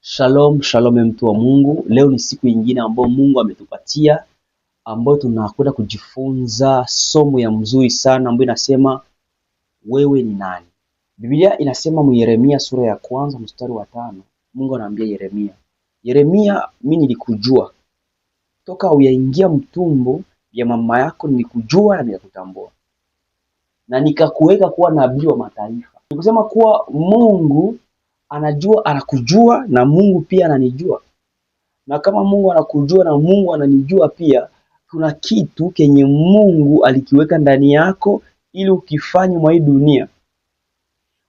Shalom, shalom mtu wa Mungu. Leo ni siku nyingine ambayo Mungu ametupatia ambayo tunakwenda kujifunza somo ya mzuri sana ambayo inasema wewe ni nani? Biblia inasema mu Yeremia sura ya kwanza mstari wa 5. Mungu anaambia Yeremia, mimi nilikujua. Toka uyaingia mtumbo ya mama yako nilikujua na nikakutambua. Na nikakuweka kuwa nabii wa mataifa. Nikusema kuwa Mungu anakujua na Mungu pia ananijua. Na kama Mungu anakujua na Mungu ananijua pia, kuna kitu kenye Mungu alikiweka ndani yako ili ukifanye mwa hii dunia.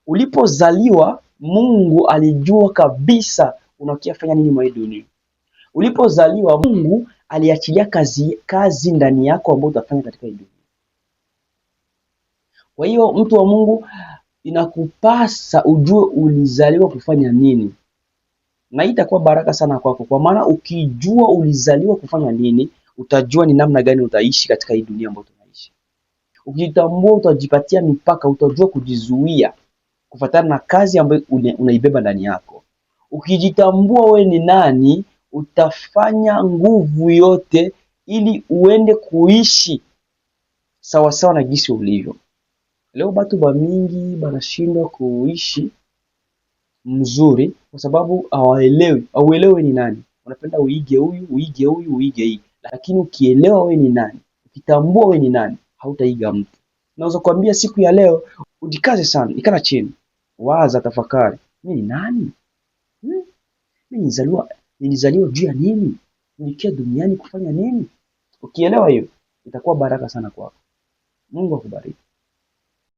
Ulipozaliwa Mungu alijua kabisa unakiafanya nini mwa hii dunia. Ulipozaliwa Mungu aliachilia kazi ndani yako ambayo utafanya katika hii dunia. Kwa hiyo mtu wa Mungu, inakupasa ujue ulizaliwa kufanya nini. Na itakuwa baraka sana kwako, kwa maana ukijua ulizaliwa kufanya nini, utajua ni namna gani utaishi katika hii dunia ambayo tunaishi. Ukijitambua utajipatia mipaka, utajua kujizuia kufuatana na kazi ambayo unaibeba ndani yako. Ukijitambua wewe ni nani, utafanya nguvu yote ili uende kuishi sawasawa na jinsi ulivyo. Leo batu ba mingi banashindwa kuishi mzuri kwa sababu hauelewi ni nani. Unapenda uige huyu, hii. Lakini ukielewa wewe ni nani, ukitambua wewe ni nani, hautaiga mtu. Naweza kuambia siku ya leo ujikaze sana, ikana chini. Waza, tafakari, mimi ni nani? Mimi nilizaliwa juu ya nini? Nilikia duniani kufanya nini? Ukielewa hiyo, itakuwa baraka sana kwako. Mungu akubariki.